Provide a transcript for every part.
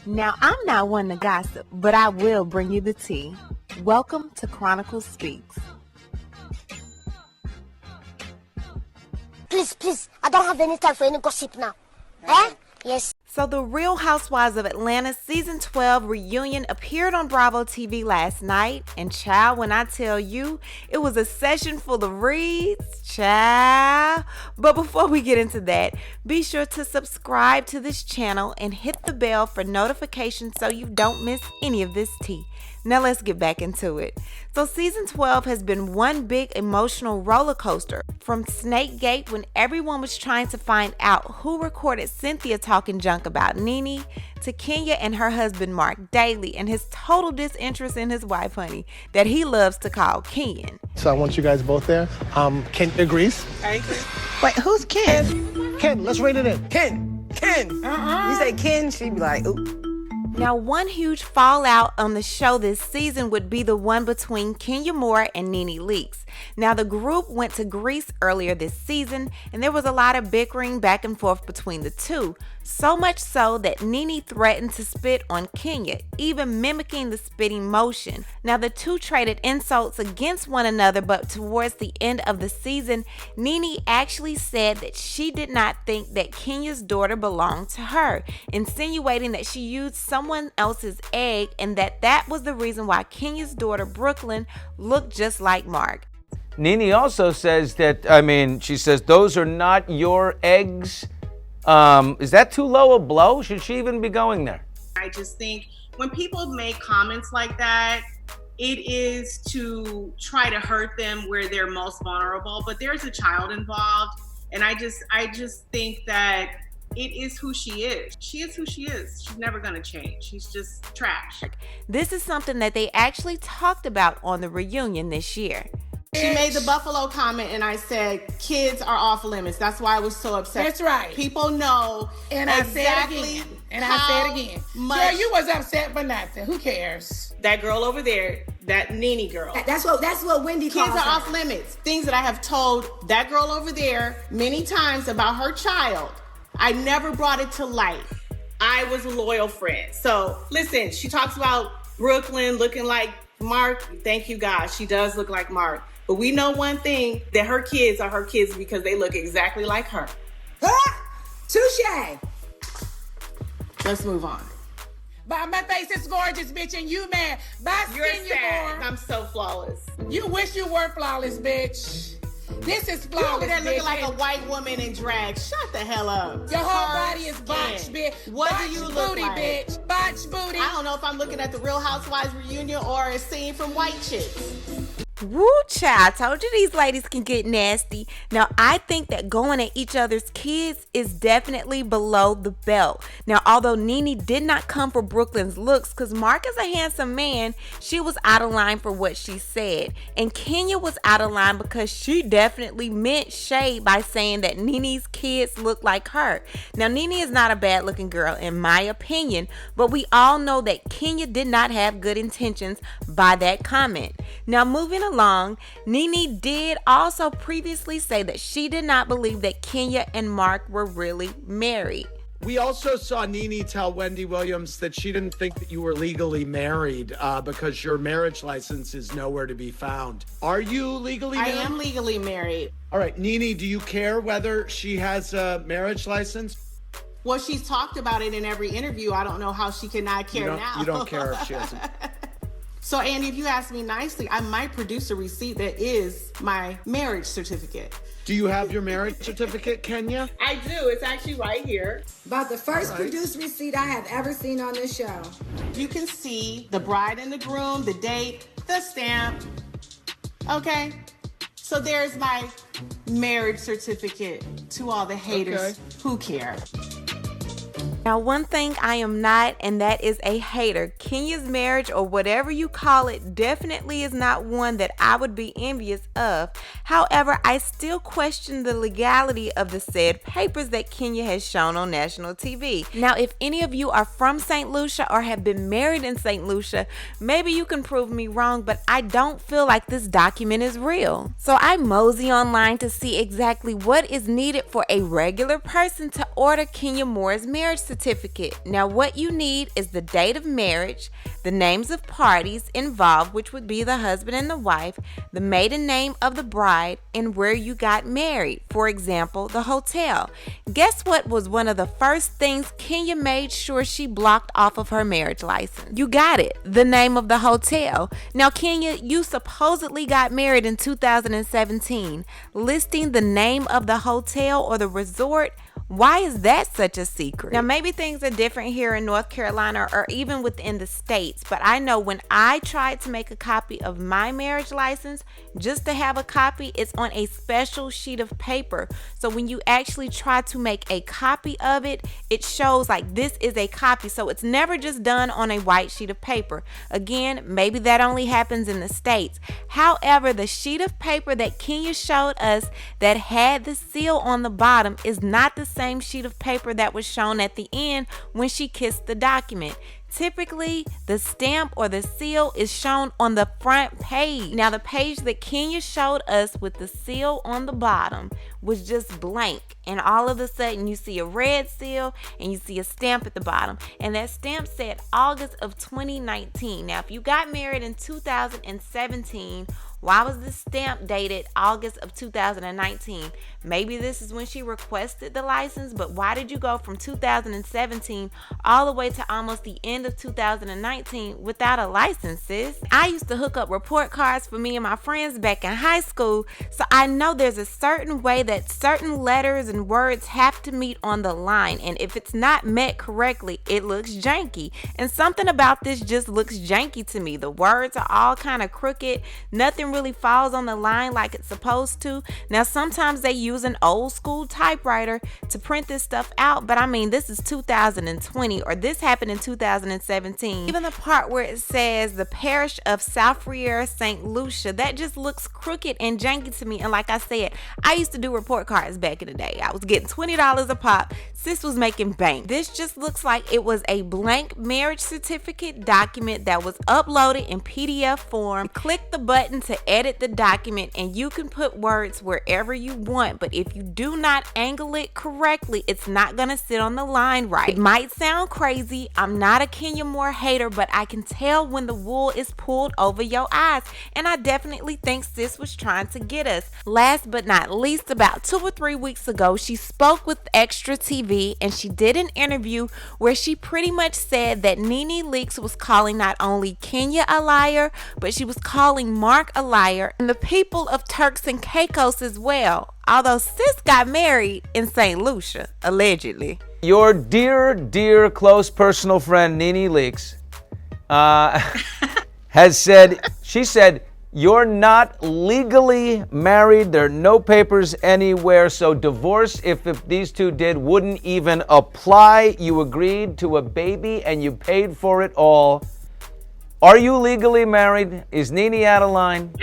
Now, I'm not one to gossip, but I will bring you the tea. Welcome to Chronicle Speaks. Please, I don't have any time for any gossip now. Eh? Yes. So the Real Housewives of Atlanta Season 12 reunion appeared on Bravo TV last night. And child, when I tell you, it was a session full of reads, child. But before we get into that, be sure to subscribe to this channel and hit the bell for notifications so you don't miss any of this tea. Now let's get back into it. So season 12 has been one big emotional roller coaster. From Snakegate, when everyone was trying to find out who recorded Cynthia talking junk about Nene, to Kenya and her husband Mark Daly and his total disinterest in his wife, honey, that he loves to call Ken. So I want you guys both there. Ken agrees. I agree. Wait, who's Ken? Ken, let's rate it in. Ken. You say Ken, she be like, ooh. Now, one huge fallout on the show this season would be the one between Kenya Moore and Nene Leakes. Now, the group went to Greece earlier this season, and there was a lot of bickering back and forth between the two. So much so that Nene threatened to spit on Kenya, even mimicking the spitting motion. Now, the two traded insults against one another, but towards the end of the season, Nene actually said that she did not think that Kenya's daughter belonged to her, insinuating that she used someone else's egg and that was the reason why Kenya's daughter, Brooklyn, looked just like Mark. Nene also says that, she says those are not your eggs. Is that too low a blow? Should she even be going there? I just think when people make comments like that, it is to try to hurt them where they're most vulnerable. But there's a child involved, and I just think that it is who she is. She is who she is. She's never going to change. She's just trash. This is something that they actually talked about on the reunion this year. She made the Buffalo comment, and I said, kids are off limits. That's why I was so upset. That's right. People know and exactly I said it again. And I said it again. Girl, you was upset for nothing. Who cares? That girl over there, that Nene girl. That's what Wendy calls Kids are her. off limits. Things that I have told that girl over there many times about her child. I never brought it to light. I was a loyal friend. So listen, she talks about Brooklyn looking like Mark. Thank you, God. She does look like Mark. But we know one thing, that her kids are her kids because they look exactly like her. Touche. Let's move on. But my face is gorgeous, bitch, and you mad. Bye, You're Kenya sad. Moore. I'm so flawless. You wish you were flawless, bitch. This is You're over flawless, there looking bitch. like a white woman in drag. Shut the hell up. Your whole Her body is botched, skin. bitch. What botched do you look booty, like? bitch. Botched booty. I don't know if I'm looking at the Real Housewives reunion or a scene from White Chicks. Woo, child. I told you these ladies can get nasty. Now, I think that going at each other's kids is definitely below the belt. Now, although Nene did not come for Brooklyn's looks, because Mark is a handsome man, she was out of line for what she said. And Kenya was out of line because she definitely meant shade by saying that Nene's kids look like her. Now, Nene is not a bad looking girl in my opinion, but we all know that Kenya did not have good intentions by that comment. Now, moving along, Nene did also previously say that she did not believe that Kenya and Mark were really married. We also saw Nene tell Wendy Williams that she didn't think that you were legally married because your marriage license is nowhere to be found. Are you legally married? I am legally married. All right, Nene, do you care whether she has a marriage license? Well, she's talked about it in every interview. I don't know how she cannot care now. You don't care if she has So, Andy, if you ask me nicely, I might produce a receipt that is my marriage certificate. Do you have your marriage certificate, Kenya? I do. It's actually right here. About the first produced receipt I have ever seen on this show. You can see the bride and the groom, the date, the stamp. Okay? So there's my marriage certificate to all the haters who care. Now, one thing I am not, and that is a hater. Kenya's marriage, or whatever you call it, definitely is not one that I would be envious of. However, I still question the legality of the said papers that Kenya has shown on national TV. Now, if any of you are from St. Lucia or have been married in St. Lucia, maybe you can prove me wrong, but I don't feel like this document is real. So I mosey online to see exactly what is needed for a regular person to order Kenya Moore's marriage certificate. certificate. Now, what you need is the date of marriage, the names of parties involved, which would be the husband and the wife, the maiden name of the bride, and where you got married. For example, the hotel. Guess what was one of the first things Kenya made sure she blocked off of her marriage license? You got it, the name of the hotel. Now, Kenya, you supposedly got married in 2017. Listing the name of the hotel or the resort, why is that such a secret? Now, maybe things are different here in North Carolina or even within the states, but I know when I tried to make a copy of my marriage license, just to have a copy, it's on a special sheet of paper. So when you actually try to make a copy of it, it shows like this is a copy. So it's never just done on a white sheet of paper. Again, maybe that only happens in the states. However, the sheet of paper that Kenya showed us that had the seal on the bottom is not the same sheet of paper that was shown at the end when she kissed the document. Typically, the stamp or the seal is shown on the front page. Now, the page that Kenya showed us with the seal on the bottom was just blank. And all of a sudden, you see a red seal and you see a stamp at the bottom. And that stamp said August of 2019. Now, if you got married in 2017, why was the stamp dated August of 2019? Maybe this is when she requested the license, but why did you go from 2017 all the way to almost the end of 2019 without a license, sis? I used to hook up report cards for me and my friends back in high school, so I know there's a certain way that certain letters and words have to meet on the line, and if it's not met correctly, it looks janky. And something about this just looks janky to me. The words are all kind of crooked. Nothing really falls on the line like it's supposed to. Now, sometimes they use an old school typewriter to print this stuff out, but I mean, this is 2020, or this happened in 2017. Even the part where it says the parish of South Riera, St. Lucia, that just looks crooked and janky to me. And like I said, I used to do report cards back in the day. I was getting $20 a pop. Sis was making bank. This just looks like it was a blank marriage certificate document that was uploaded in PDF form. Click the button to edit the document and you can put words wherever you want, but if you do not angle it correctly, it's not gonna sit on the line right. It might sound crazy. I'm not a Kenya Moore hater, but I can tell when the wool is pulled over your eyes, and I definitely think sis was trying to get us. Last but not least, about 2 or 3 weeks ago, she spoke with Extra TV and she did an interview where she pretty much said that Nene Leakes was calling not only Kenya a liar, but she was calling Mark a liar and the people of Turks and Caicos as well. Although sis got married in St. Lucia, allegedly. Your dear close personal friend Nene Leakes has said, she said, you're not legally married. There are no papers anywhere. So divorce, if these two did, wouldn't even apply. You agreed to a baby and you paid for it all. Are you legally married? Is Nene out of line?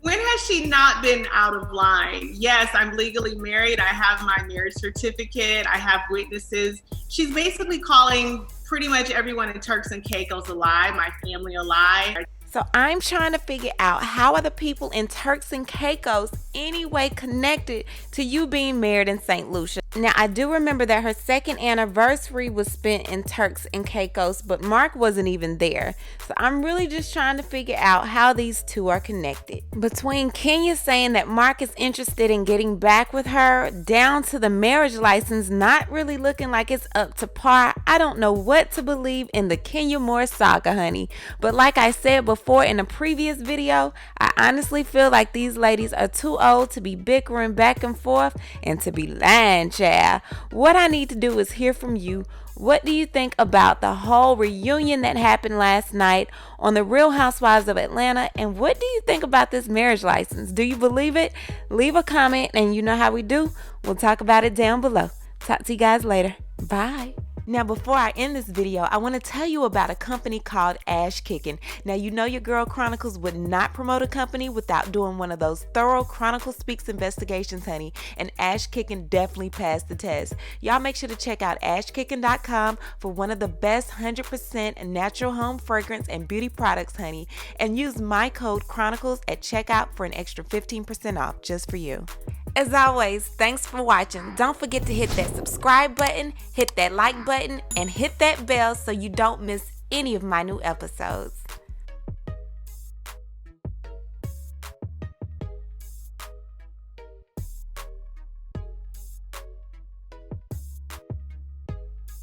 When has she not been out of line? Yes, I'm legally married. I have my marriage certificate. I have witnesses. She's basically calling pretty much everyone in Turks and Caicos a lie, my family a lie. So I'm trying to figure out, how are the people in Turks and Caicos anyway connected to you being married in St. Lucia? Now, I do remember that her second anniversary was spent in Turks and Caicos, but Mark wasn't even there. So I'm really just trying to figure out how these two are connected. Between Kenya saying that Mark is interested in getting back with her, down to the marriage license not really looking like it's up to par, I don't know what to believe in the Kenya Moore saga, honey. But like I said before in a previous video, I honestly feel like these ladies are too old to be bickering back and forth and to be lying, child. What I need to do is hear from you. What do you think about the whole reunion that happened last night on the Real Housewives of Atlanta? And what do you think about this marriage license? Do you believe it? Leave a comment, and you know how we do. We'll talk about it down below. Talk to you guys later. Bye. Now, before I end this video, I want to tell you about a company called Ash Kicking. Now, you know your girl Chronicles would not promote a company without doing one of those thorough Chronicle Speaks investigations, honey. And Ash Kicking definitely passed the test. Y'all make sure to check out ashkicking.com for one of the best 100% natural home fragrance and beauty products, honey. And use my code Chronicles at checkout for an extra 15% off just for you. As always, thanks for watching. Don't forget to hit that subscribe button, hit that like button, and hit that bell so you don't miss any of my new episodes.